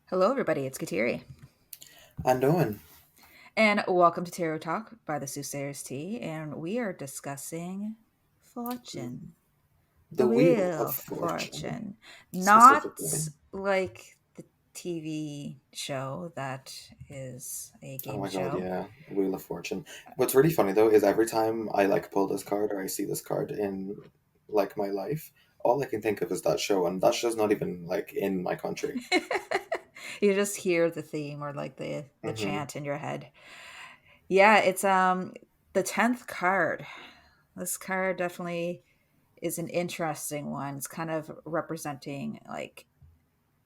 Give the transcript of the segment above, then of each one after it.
Hello, everybody. It's Kateri, And Owen, and welcome to Tarot Talk by the Soothsayer's Tea. And we are discussing fortune, the the Wheel wheel of of Fortune, fortune, not specifically. like the TV show that is a Oh game my god, show. yeah, Wheel of Fortune. What's really funny though is every time I pull this card or I see this card in my life, all I can think of is that show, and that show's not even in my country. You just hear the theme or like the Mm-hmm. chant in your head. Yeah, it's the 10th card. This card definitely is an interesting one. It's kind of representing like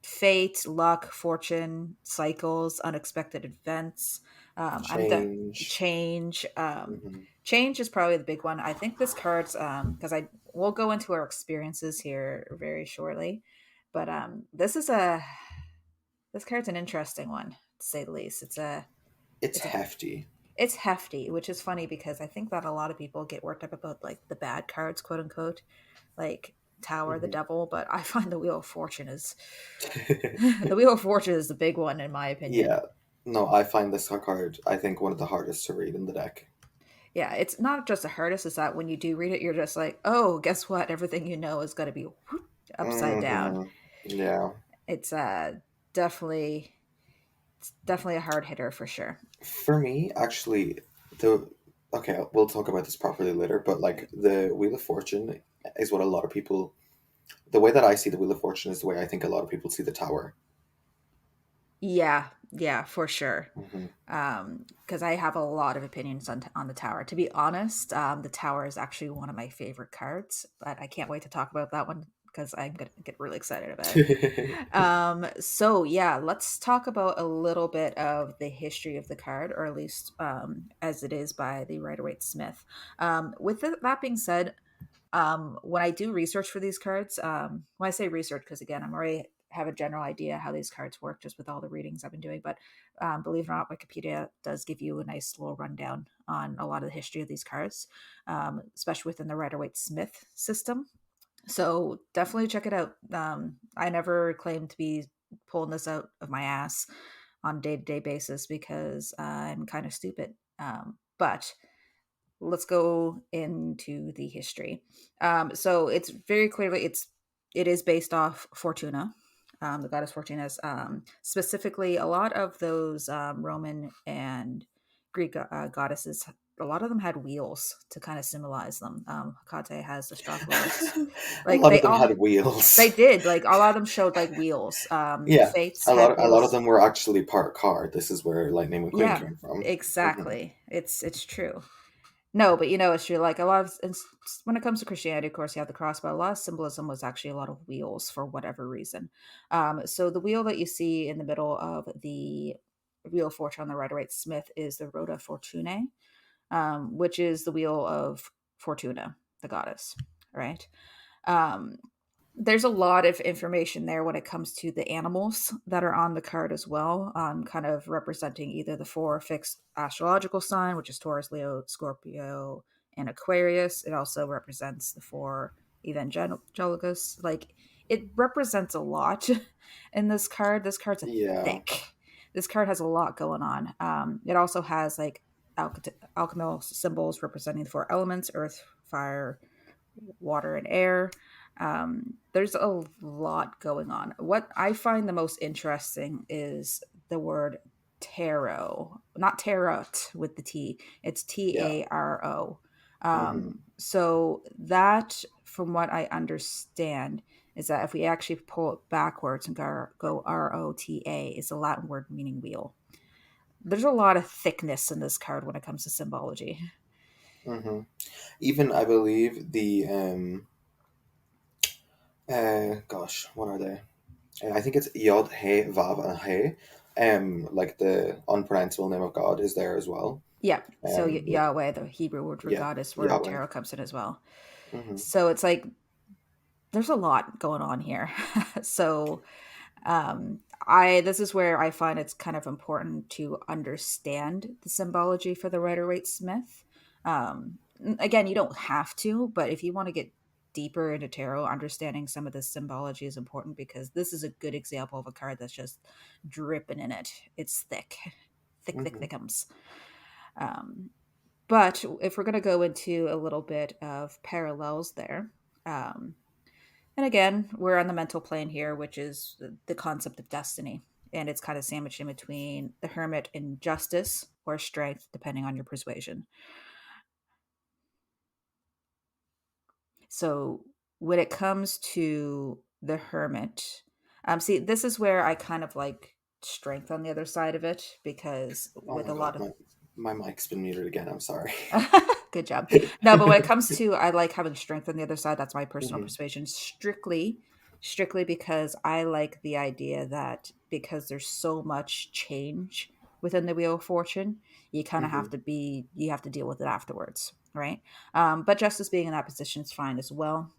fate, luck, fortune, cycles, unexpected events. I'm the Change. change. Mm-hmm. Change is probably the big one. I think this card's because I we'll go into our experiences here very shortly, but this card's an interesting one to say the least. It's It's a hefty. it's hefty, which is funny because I think that a lot of people get worked up about like the bad cards, quote unquote, like Tower, the Mm-hmm. Devil. But I find the Wheel of Fortune is the Wheel of Fortune is the big one in my opinion. Yeah. No, I find this card, I think, one of the hardest to read in the deck. Yeah, it's not just the hardest, it's that when you do read it, you're just like, oh, guess what? Everything you know is going to be whoop, upside down. Mm-hmm. Yeah. It's definitely definitely a hard hitter for sure. For me, actually, the okay, we'll talk about this properly later, but the Wheel of Fortune is what a lot of people, the way that I see the Wheel of Fortune is the way I think a lot of people see the Tower. Yeah, yeah, for sure. Hmm. Because I have a lot of opinions on the Tower. To be honest, the Tower is actually one of my favorite cards, but I can't wait to talk about that one because I'm gonna get really excited about it. So yeah, let's talk about a little bit of the history of the card, or at least as it is by the rider-waite Smith. That being said, when I do research for these cards, when I say research, because again, I'm already have a general idea how these cards work just with all the readings I've been doing. But believe it or not, Wikipedia does give you a nice little rundown on a lot of the history of these cards, especially within the Rider-Waite Smith system. So definitely check it out. I never claim to be pulling this out of my ass on a day-to-day basis because I'm kind of stupid. But let's go into the history. So it's very clearly it is based off Fortuna, the goddess Fortuna's. Specifically, a lot of those Roman and Greek goddesses, a lot of them had wheels to kind of symbolize them. Hecate has the Stratos. A Like lot of them had they wheels. did. Like a lot of them showed like wheels. Yeah, Fates a had lot of wheels. them were actually part car. This is where Lightning McQueen Yeah, came from. Hmm. exactly. It's true. No, but it's true. Like a lot of when it comes to Christianity, of course, you have the cross, but a lot of symbolism was actually a lot of wheels for whatever reason. So the wheel that you see in the middle of the wheel of fortune on the Rider-Waite Smith is the Rota Fortunae, which is the wheel of Fortuna, the goddess, right? Um, there's a lot of information there when it comes to the animals that are on the card as well, kind of representing either the four fixed astrological sign, which is Taurus, Leo, Scorpio, and Aquarius. It also represents the four evangelicals. Like it represents a lot in this card. This card's a Yeah, thick. This card has a lot going on. It also has like alchemical symbols representing the four elements: earth, fire, water, and air. There's a lot going on. What I find the most interesting is the word tarot, not tarot with the T. It's yeah. Taro. Hmm. So that, from what I understand, is that if we actually pull it backwards and go Rota, is a Latin word meaning wheel. There's a lot of thickness in this card when it comes to symbology. Hmm. Even I believe the gosh, what are they? I think it's Yod, He, Vav, and He. Like the unpronounceable name of God is there as well. Yeah. So Like Yahweh, the Hebrew word for yeah, God, is where Yahweh. tarot comes in as well. Hmm. So it's like there's a lot going on here. So I this is where I find it's kind of important to understand the symbology for the Rider-Waite Smith. Again, you don't have to, but if you want to get deeper into tarot, understanding some of the symbology is important, because this is a good example of a card that's just dripping in it. It's thick, thick, thick, Hmm. thickums. Um, but if we're going to go into a little bit of parallels there, um, and again, we're on the mental plane here, which is the concept of destiny. And it's kind of sandwiched in between the hermit and justice or strength, depending on your persuasion. So when it comes to the hermit, see, this is where I kind of like strength on the other side of it, because Oh with my a god, lot of my mic's been muted again. I'm sorry. good job. No, but when it comes to, I like having strength on the other side. That's my personal Hmm. persuasion. Strictly because I like the idea that because there's so much change within the Wheel of Fortune, you kind of Hmm. you have to deal with it afterwards, right? But Justice being in that position is fine as well.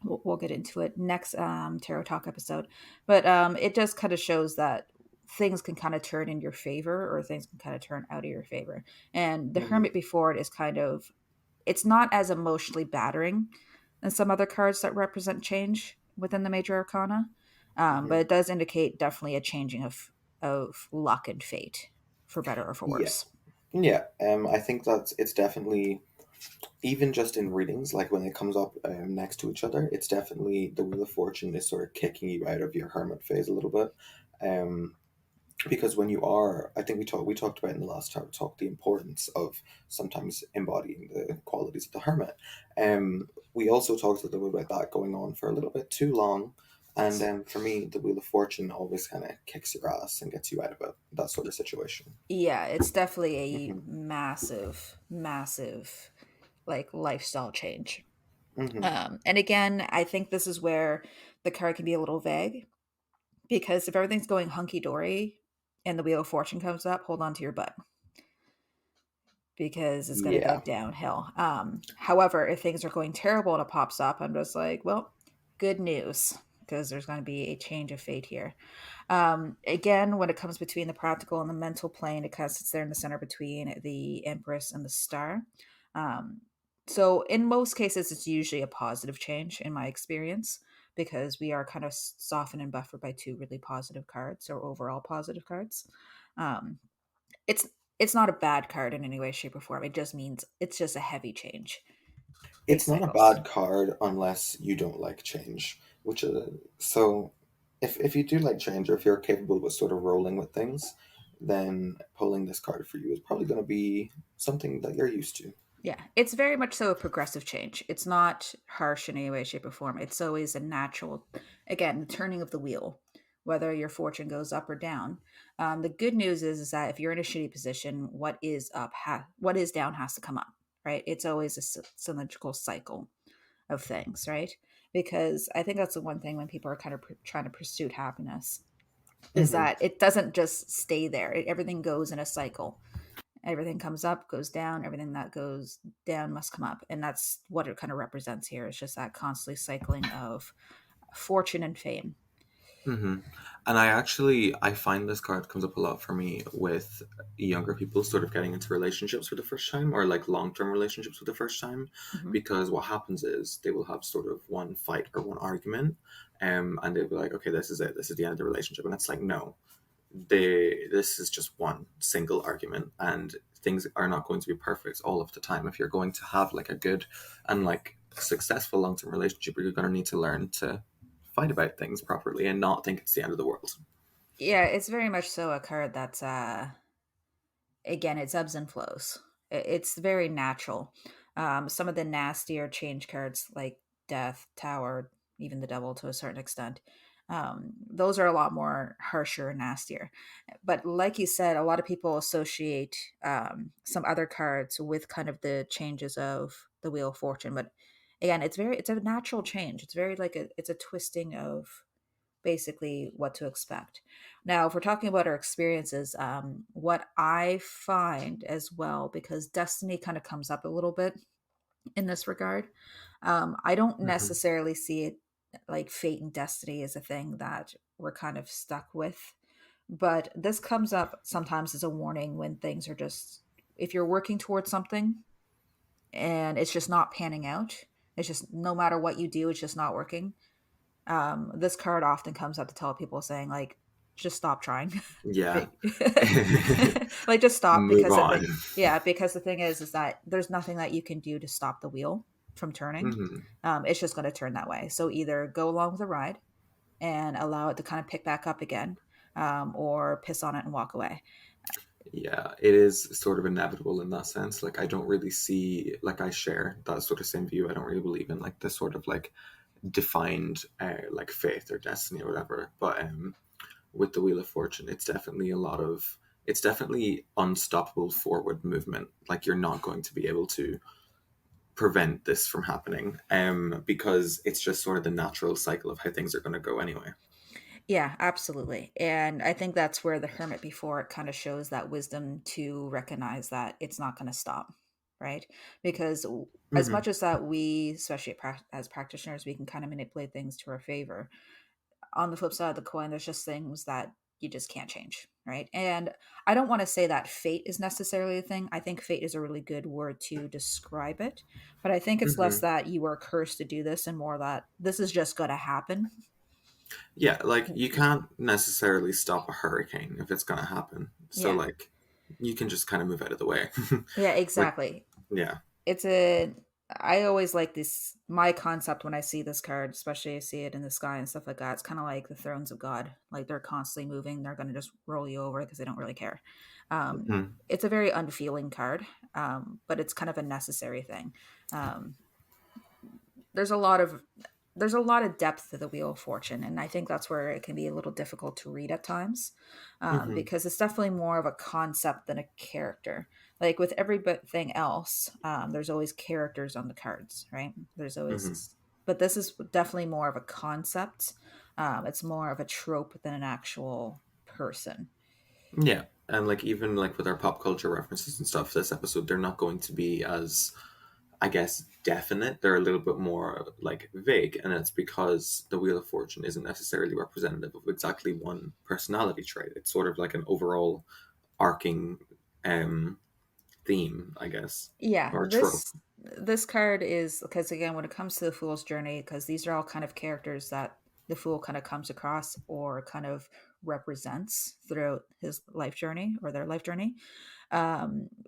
We'll get into it next Tarot Talk episode. But it just kind of shows that things can kind of turn in your favor, or things can kind of turn out of your favor. And the Hmm. Hermit before it is kind of, it's not as emotionally battering than some other cards that represent change within the major arcana, but Hmm. it does indicate definitely a changing of luck and fate, for better or for Yeah. worse. Yeah. I think that it's definitely, even just in readings, like when it comes up next to each other, it's definitely the Wheel of Fortune is sort of kicking you out of your hermit phase a little bit. Um, because when you are, I think we talked about in the last time talk the importance of sometimes embodying the qualities of the hermit. We also talked a little bit about that going on for a little bit too long. And Yes. for me, the Wheel of Fortune always kind of kicks your ass and gets you out of it, that sort of situation. Yeah, it's definitely a Hmm. massive, massive like lifestyle change. Hmm. And again, I think this is where the card can be a little vague, because if everything's going hunky dory and the Wheel of Fortune comes up, hold on to your butt, because it's going to go Yeah. downhill. However, if things are going terrible and it pops up, I'm just like, well, good news, because there's going to be a change of fate here. Again, when it comes between the practical and the mental plane, it kind of sits there in the center between the Empress and the Star. Um, so, in most cases, it's usually a positive change in my experience, because we are kind of softened and buffered by two really positive cards, or overall positive cards. Um, it's it's not a bad card in any way, shape, or form. It just means it's just a heavy change. Fate It's not a cycles. bad card unless you don't like change, which so if you do like change, or if you're capable with sort of rolling with things, then pulling this card for you is probably going to be something that you're used to. Yeah, it's very much so a progressive change. It's not harsh in any way, shape, or form. It's always a natural, again, the turning of the wheel, whether your fortune goes up or down. The good news is that if you're in a shitty position, what is down has to come up, right? It's always a cylindrical cycle of things, right? Because I think that's the one thing when people are kind of trying to pursue happiness, is Hmm. that it doesn't just stay there. Everything goes in a cycle. Everything comes up, goes down. Everything that goes down must come up, and that's what it kind of represents here. It's just that constantly cycling of fortune and fame. Hmm. And I find this card comes up a lot for me with younger people sort of getting into relationships for the first time, or like long term relationships for the first time, Hmm. because what happens is they will have sort of one fight or one argument, and they'll be like, okay, this is it, this is the end of the relationship, and it's like, no, this is just one single argument, and things are not going to be perfect all of the time. If you're going to have like a good and like successful long term relationship, you're going to need to learn to fight about things properly and not think it's the end of the world. Yeah, it's very much so a card that's again, it's ebbs and flows. It's very natural. Some of the nastier change cards, like Death, Tower, even the Devil to a certain extent, those are a lot more harsher and nastier. But like you said, a lot of people associate some other cards with kind of the changes of the Wheel of Fortune. But again, it's a natural change. It's very like it's a twisting of basically what to expect. Now, if we're talking about our experiences, what I find as well, because destiny kind of comes up a little bit in this regard, I don't Hmm. necessarily see it like fate and destiny is a thing that we're kind of stuck with. But this comes up sometimes as a warning when things are just, if you're working towards something and it's just not panning out, It's just no matter what you do, it's just not working. This card often comes up to tell people saying like, just stop trying. Yeah. Like, like just stop Move because on. yeah, because the thing is that there's nothing that you can do to stop the wheel from turning. Hmm. It's just going to turn that way. So either go along with the ride and allow it to kind of pick back up again, or piss on it and walk away. Yeah, it is sort of inevitable in that sense. Like I don't really see, like I share that sort of same view. I don't really believe in like the sort of like defined like faith or destiny or whatever. But with the Wheel of Fortune, it's definitely unstoppable forward movement. Like you're not going to be able to prevent this from happening, because it's just sort of the natural cycle of how things are going to go anyway. Yeah, absolutely. And I think that's where the hermit before it kind of shows that wisdom to recognize that it's not going to stop, right? Because as Hmm. much as that we, especially as practitioners, we can kind of manipulate things to our favor, on the flip side of the coin, there's just things that you just can't change, right? And I don't want to say that fate is necessarily a thing. I think fate is a really good word to describe it, but I think it's less Hmm. that you were cursed to do this and more that this is just going to happen. Yeah, like you can't necessarily stop a hurricane if it's going to happen. So Yeah. like you can just kind of move out of the way. Yeah, Like exactly. yeah. It's a I always like this my concept when I see this card, especially I see it in the sky and stuff like that. It's kind of like the thrones of God. Like they're constantly moving. They're going to just roll you over because they don't really care. Mhm. It's a very unfeeling card, but it's kind of a necessary thing. Um, there's a lot of there's a lot of depth to the Wheel of Fortune, and I think that's where it can be a little difficult to read at times, Mhm. because it's definitely more of a concept than a character. Like with everything else, there's always characters on the cards, right? There's Mhm. always, but this is definitely more of a concept. It's more of a trope than an actual person. Yeah. And like even like with our pop culture references and stuff this episode they're not going to be as I guess definite. They're a little bit more like vague, and it's because the Wheel of Fortune isn't necessarily representative of exactly one personality trait. It's sort of like an overall arcing um theme, I guess, Yeah, or trope. this card is because again, when it comes to the Fool's Journey, because these are all kind of characters that the Fool kind of comes across or kind of represents throughout his life journey or their life journey.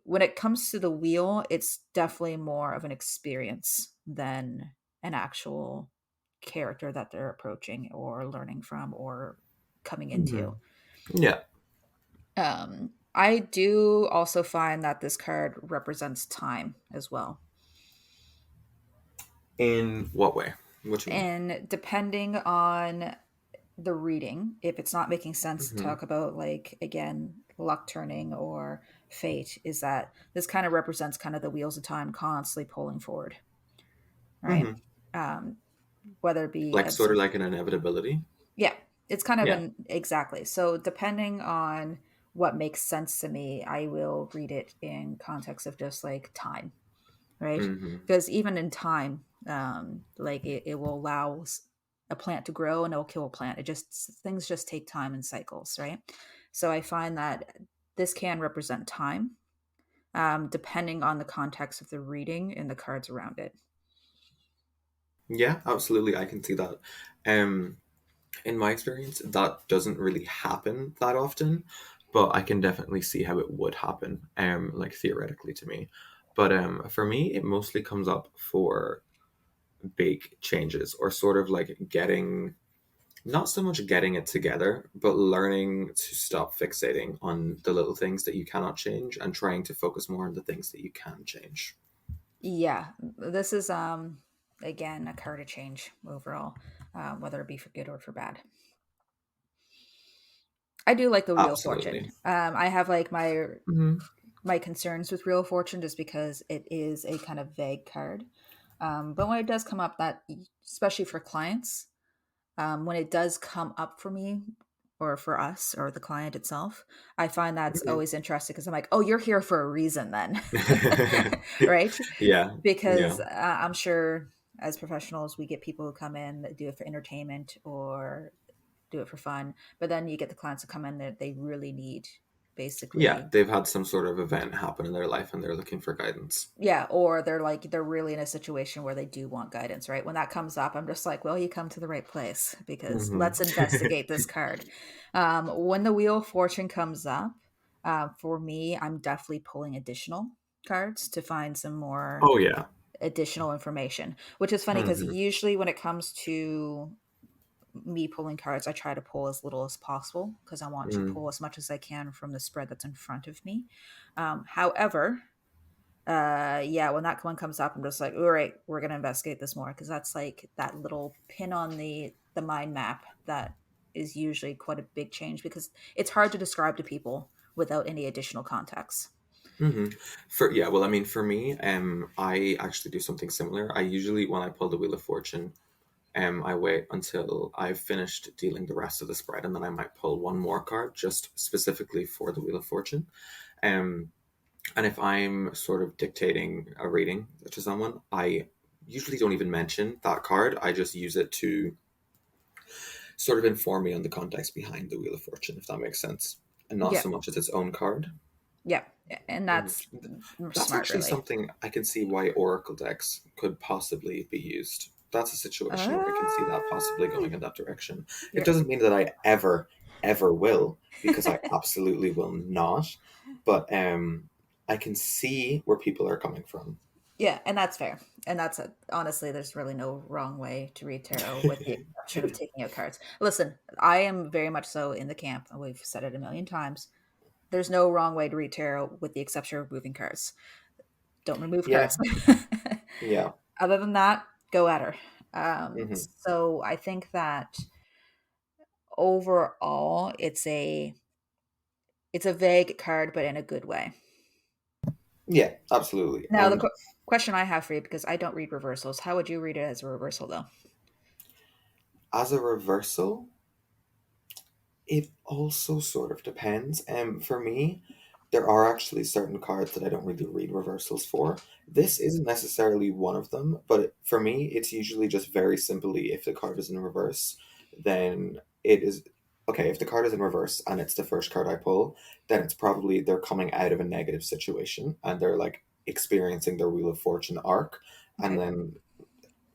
When it comes to the wheel, it's definitely more of an experience than an actual character that they're approaching or learning from or coming Hmm. into. Yeah. I do also find that this card represents time as well. In what way? What you mean? And depending on the reading, if it's not making sense to Hmm. talk about, like, again, luck turning or fate, is that this kind of represents kind of the wheels of time constantly pulling forward, right? Hmm. Um, whether it be, Like sort of like an inevitability. yeah, it's kind of Yeah. an exactly. So depending on what makes sense to me, I will read it in context of just like time, right? Hmm. Because even in time, like it will allow a plant to grow and it'll kill a plant. It just things just take time and cycles, right? So I find that this can represent time, depending on the context of the reading and the cards around it. Yeah, absolutely. I can see that. Um, in my experience, that doesn't really happen that often, but I can definitely see how it would happen, like theoretically to me. But for me, it mostly comes up for big changes or sort of like getting, not so much getting it together, but learning to stop fixating on the little things that you cannot change and trying to focus more on the things that you can change. Yeah, this is again a card to change overall, whether it be for good or for bad. I do like the Wheel of Absolutely. Fortune. I have like Hmm. my concerns with Wheel of Fortune just because it is a kind of vague card. But when it does come up, that especially for clients, when it does come up for me or for us or the client itself, I find that's Hmm. always interesting because I'm like, oh, you're here for a reason then, right? Yeah, yeah. Because I'm sure as professionals, we get people who come in that do it for entertainment or do it for fun, but then you get the clients who come in that they really need. Yeah, basically. they've had some sort of event happen in their life and they're looking for guidance. Yeah, or they're really in a situation where they do want guidance, right? When that comes up, I'm just like, well, you come to the right place because Hmm. let's investigate this card. When the Wheel of Fortune comes up, for me, I'm definitely pulling additional cards to find some more Oh yeah. additional information, which is funny because Hmm. usually when it comes to me pulling cards, I try to pull as little as possible because I want to Mm. pull as much as I can from the spread that's in front of me. However, yeah, when that one comes up, I'm just like, all right, we're gonna investigate this more because that's like that little pin on the mind map that is usually quite a big change because it's hard to describe to people without any additional context. Hmm. For yeah, well, I mean, for me, I actually do something similar. I usually, when I pull the Wheel of Fortune, I wait until I've finished dealing the rest of the spread, and then I might pull one more card just specifically for the Wheel of Fortune. Um, and if I'm sort of dictating a reading to someone, I usually don't even mention that card. I just use it to sort of inform me on the context behind the Wheel of Fortune, if that makes sense, and not Yeah, so much as its own card. yeah, and Mhm. that's That's smart, actually really. something I can see why Oracle decks could possibly be used. That's a situation where I can see that possibly Uh, going in that direction. It yeah, doesn't mean that I ever will, because I absolutely will not. But I can see where people are coming from. yeah, and that's fair. And that's a, honestly, there's really no wrong way to read tarot with the exception of taking out cards. Listen, I am very much so in the camp, and we've said it a million times. There's no wrong way to read tarot with the exception of moving cards. Don't remove Yeah, cards. yeah, Other than that, go at her. hmm, So I think that overall, it's a vague card, but in a good way. yeah, absolutely. Now, the And question I have for you, because I don't read reversals, how would you read it as a reversal, though? as a reversal, it also sort of depends. For me, there are actually certain cards that I don't really read reversals for. This isn't necessarily one of them, but for me, it's usually just very simply if the card is in reverse, then it is okay. If the card is in reverse and it's the first card I pull, then it's probably they're coming out of a negative situation and they're like experiencing their Wheel of Fortune arc. And Okay. then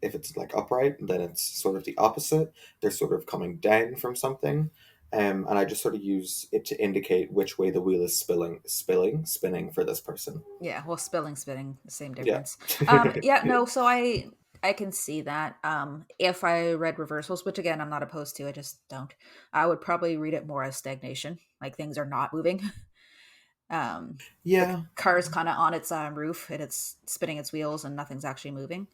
if it's like upright, then it's sort of the opposite. They're sort of coming down from something. And I just sort of use it to indicate which way the wheel is spinning for this person. Yeah, well, spelling, spitting, the same Yeah. difference. Yeah, no, so I can see that. If I read reversals, which again I'm not opposed to, I just don't. I would probably read it more as stagnation, like things are not moving. The Yeah. car is kind of on its roof and it's spinning its wheels and nothing's actually moving.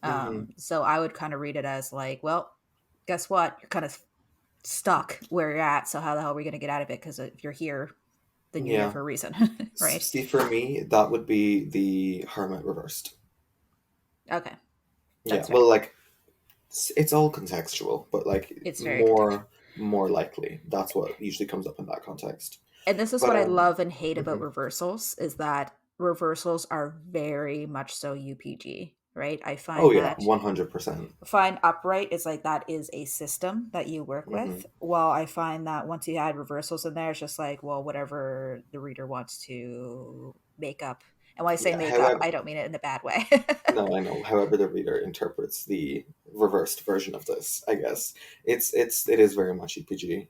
Hmm. So I would kind of read it as like, well, guess what? You're kind of stuck where you're at. So how the hell are we going to get out of it? Because if you're here, then you're here Yeah. for a reason, right? See, for me, that would be the Hermit reversed. Okay, Yeah. that's fair. Well, like it's all contextual, but like It's very contextual. more likely that's what usually comes up in that context. And this is But what I love and hate about mhm. reversals is that reversals are very much so UPG, right? I Oh find yeah, that 100%. find upright is like that is a system that you work Hmm. with. While I find that once you add reversals in there, it's just like, well, whatever the reader wants to make up. And when I say Yeah. make up, However, I don't mean it in a bad way. no, I know. However, the reader interprets the reversed version of this, I guess it is very much EPG.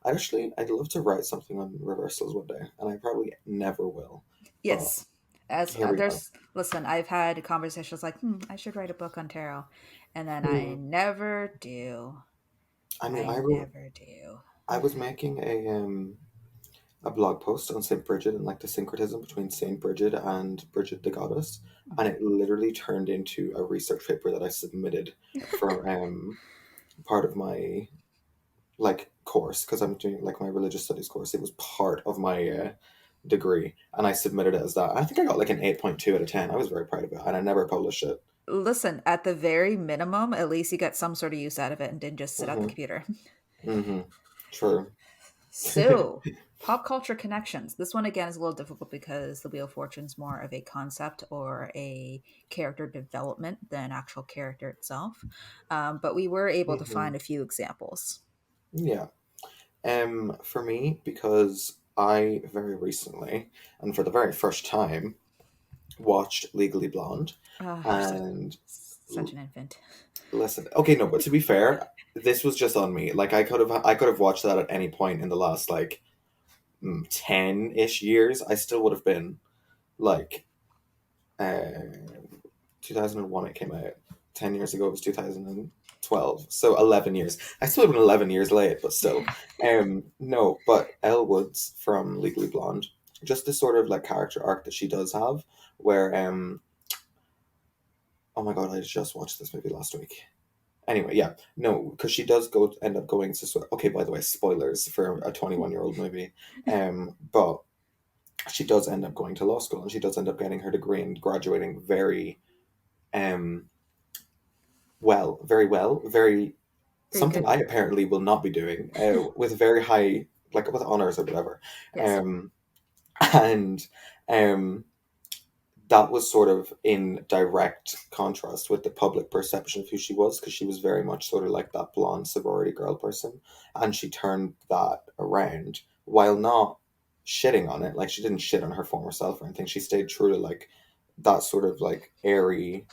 I'd love to write something on reversals one day, and I probably never will. But Yes. As here we go. there's listen, I've had conversations like, I should write a book on tarot. And then I Hmm. never do. I mean, I never do. I was making a blog post on Saint Bridget and like the syncretism between Saint Bridget and Bridget the Goddess, and it literally turned into a research paper that I submitted for part of my like course because I'm doing like my religious studies course. It was part of my degree, and I submitted it as that. I think I got like an 8.2 out of 10. I was very proud of it, and I never published it. Listen, at the very minimum, at least you got some sort of use out of it and didn't just sit at the Hmm. computer. Hmm. True. So, pop culture connections. This one again is a little difficult because the Wheel of Fortune's more of a concept or a character development than actual character itself. But we were able to Hmm. find a few examples. Yeah. For me, because I very recently, and for the very first time, watched Legally Blonde. Oh, you're And such an infant. listen, okay, no, but to be fair, this was just on me. Like I could have watched that at any point in the last like 10-ish years. I still would have been like uh 2001 it came out. 10 years ago it was 2012. So 11 years. I still have been 11 years late, but still. No, but Elle Woods from Legally Blonde, just this sort of like character arc that she does have where oh my god, I just watched this movie last week. Anyway, yeah, no, because she does go end up going to okay, by the way, spoilers for a 21-year-old movie. But she does end up going to law school and she does end up getting her degree and graduating very um very Very something good. I apparently will not be doing with very high like with honors or whatever. Yes. Um and um that was sort of in direct contrast with the public perception of who she was because she was very much sort of like that blonde sorority girl person, and she turned that around while not shitting on it. Like she didn't shit on her former self or anything. She stayed true to like that sort of like airy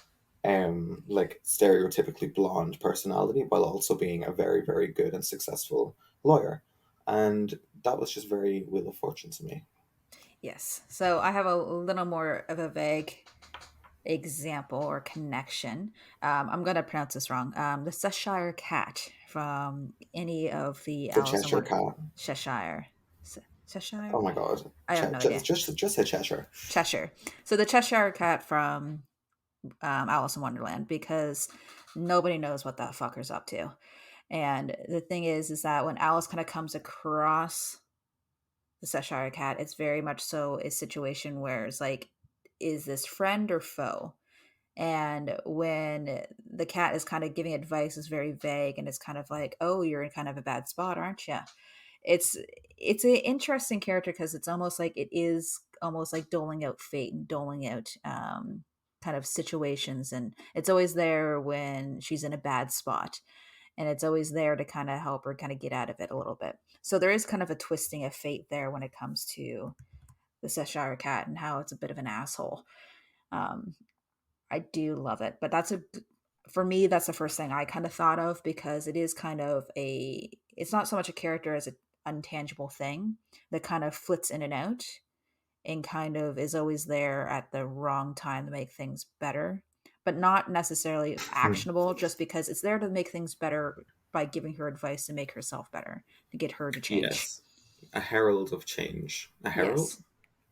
like stereotypically blonde personality while also being a very very good and successful lawyer. And that was just very Wheel of Fortune to me. Yes. So I have a little more of a vague example or connection. I'm going to pronounce this wrong. The Cheshire Cat from any of the The Alice in Cheshire Wonder Cat. Cheshire. Oh Cheshire? my god. I have no idea. Just hit Cheshire. Cheshire. So the Cheshire Cat from Alice in Wonderland, because nobody knows what that fucker's up to. And the thing is that when Alice kind of comes across the Cheshire Cat, it's very much so a situation where it's like, is this friend or foe? And when the cat is kind of giving advice, is very vague, and it's kind of like, oh, you're in kind of a bad spot, aren't you? it's it's an interesting character because it's almost like it is almost like doling out fate and doling out kind of situations, and it's always there when she's in a bad spot, and it's always there to kind of help her kind of get out of it a little bit. So there is kind of a twisting of fate there when it comes to the Cheshire Cat and how it's a bit of an asshole. um I do love it, but that's a for me that's the first thing I kind of thought of, because it is kind of a it's not so much a character as an untangible thing that kind of flits in and out and kind of is always there at the wrong time to make things better, but not necessarily Hmm. actionable, just because it's there to make things better by giving her advice to make herself better, to get her to change. Yes. A herald of change. A herald? Yes,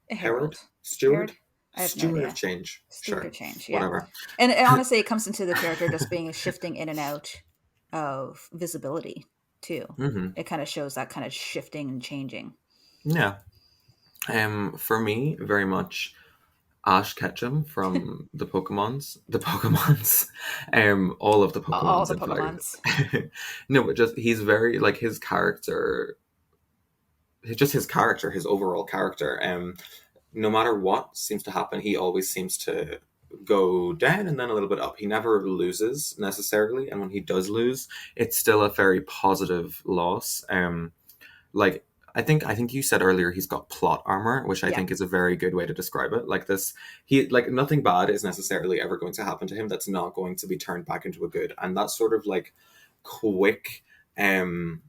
a Herald? herald. Herald? Steward? I have no Steward of idea. change. Steward Sure. of change, yeah. Whatever. And honestly, it comes into the character just being shifting in and out of visibility too. Hmm. It kind of shows that kind of shifting and changing. Yeah. For me, very much Ash Ketchum from the Pokemons, all of the All Pokemons, the in Pokemons. fact. No, but just he's very like his character, just his character, his overall character. No matter what seems to happen, he always seems to go down and then a little bit up. He never loses necessarily, and when he does lose, it's still a very positive loss. Like I think you said earlier he's got plot armor, which I Yeah. think is a very good way to describe it. Like this, he like nothing bad is necessarily ever going to happen to him that's not going to be turned back into a good, and that sort of like quick um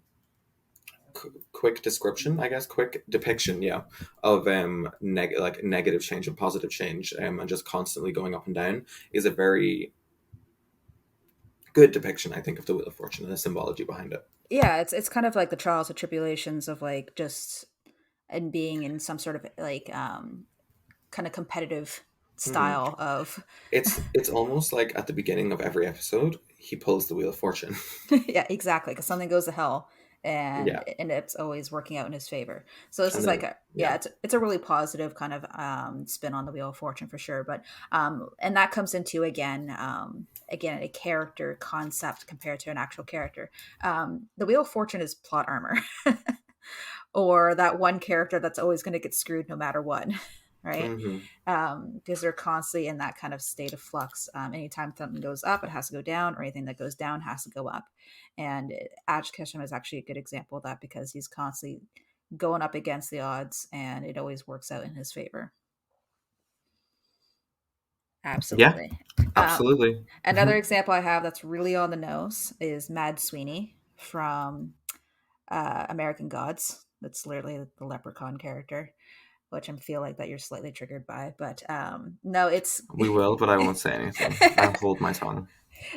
quick description, I guess, quick depiction, yeah, of like negative change and positive change, and just constantly going up and down is a very good depiction, I think, of the Wheel of Fortune and the symbology behind it. Yeah, it's kind of like the trials and tribulations of like just and being in some sort of like kind of competitive Hmm. style of It's almost like at the beginning of every episode, he pulls the Wheel of Fortune. yeah, exactly, because something goes to hell and Yeah, it's always working out in his favor. So this and is like then a yeah, yeah, it's a really positive kind of spin on the Wheel of Fortune for sure. But and that comes into again a character concept compared to an actual character. The Wheel of Fortune is plot armor. Or that one character that's always going to get screwed no matter what, right? hmm, Because they're constantly in that kind of state of flux. Anytime something goes up, it has to go down, or anything that goes down has to go up. And Ash Ketchum is actually a good example of that, because he's constantly going up against the odds, and it always works out in his favor. Yeah, Absolutely. Um, absolutely. Another Mhm. example I have that's really on the nose is Mad Sweeney from American Gods. That's literally the leprechaun character, which I feel like that you're slightly triggered by. But no, it's We will, but I won't say anything. I'll hold my tongue.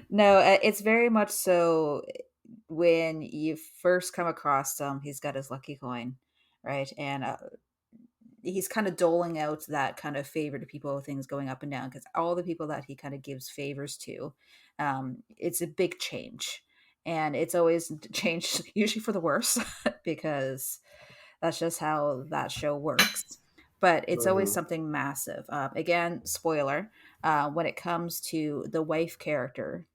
no, it's very much so. When you first come across him, he's got his lucky coin, right? And he's kind of doling out that kind of favor to people, things going up and down, because all the people that he kind of gives favors to, it's a big change. And it's always changed, usually for the worse, because that's just how that show works. But it's always Hmm. something massive. Again, spoiler, when it comes to the wife character,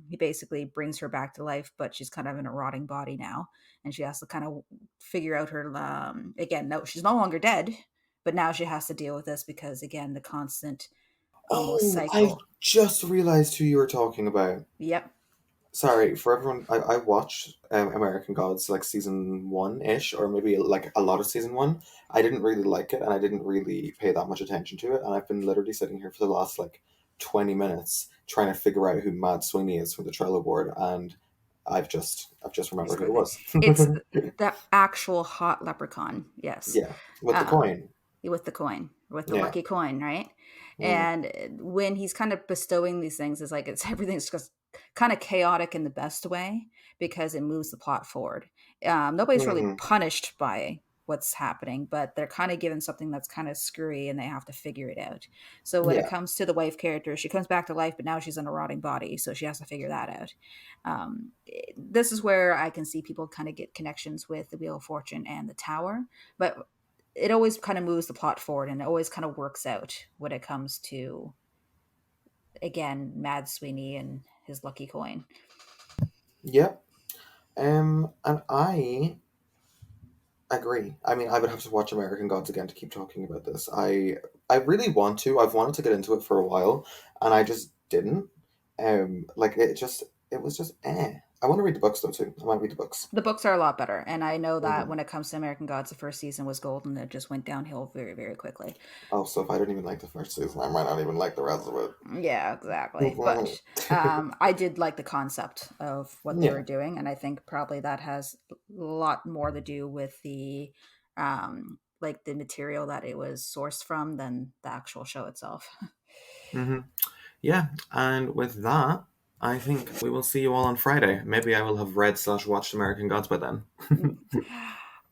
he basically brings her back to life, but she's kind of in a rotting body now. And she has to kind of figure out her, again, no, she's no longer dead, but now she has to deal with this because, again, the constant almost Oh, I cycle. just realized who you were talking about. Yep. Sorry, for everyone, I watched American Gods like season one ish, or maybe like a lot of season one. I didn't really like it, and I didn't really pay that much attention to it. And I've been literally sitting here for the last like 20 minutes trying to figure out who Mad Sweeney is from the Trello board, and I've just He's remembered who it good. was. It's the actual hot leprechaun. Yes. Yeah, with the Um, coin. with the coin, with the Yeah. lucky coin, right? Mm. And when he's kind of bestowing these things, it's like it's everything's just kind of chaotic in the best way because it moves the plot forward. Nobody's really Hmm. punished by what's happening, but they're kind of given something that's kind of screwy and they have to figure it out. So when it Yeah. comes to the wife character, she comes back to life, but now she's in a rotting body, so she has to figure that out. This is where I can see people kind of get connections with the Wheel of Fortune and the Tower, but it always kind of moves the plot forward and it always kind of works out when it comes to, again, Mad Sweeney and his lucky coin. Yep. And I agree. I mean, I would have to watch American Gods again to keep talking about this. I really want to. I've wanted to get into it for a while, and I just didn't. Like it was just eh. I want to read the books though too. I want to read the books. The books are a lot better, and I know that Hmm. when it comes to American Gods, the first season was gold and it just went downhill very, very quickly. Oh, so if I didn't even like the first season, I might not even like the rest of Yeah, exactly. But it. I did like the concept of what they were Yeah. doing, and I think probably that has a lot more to do with the like the material that it was sourced from than the actual show itself. Hmm. Yeah. And with that, I think we will see you all on Friday. Maybe I will have read slash watched American Gods by then.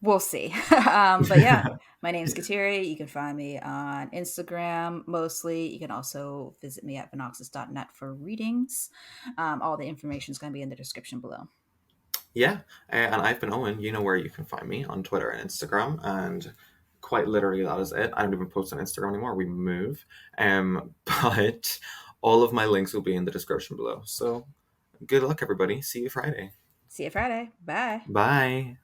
We'll see. But yeah, my name's Kateri. You can find me on Instagram mostly. You can also visit me at vinoxis.net for readings. All the information is going to be in the description below. Yeah, and I've been Owen. You know where you can find me on Twitter and Instagram, and quite literally that is it. I don't even post on Instagram anymore. We move, but all of my links will be in the description below. So good luck, everybody. See you Friday. See you Friday. Bye. Bye.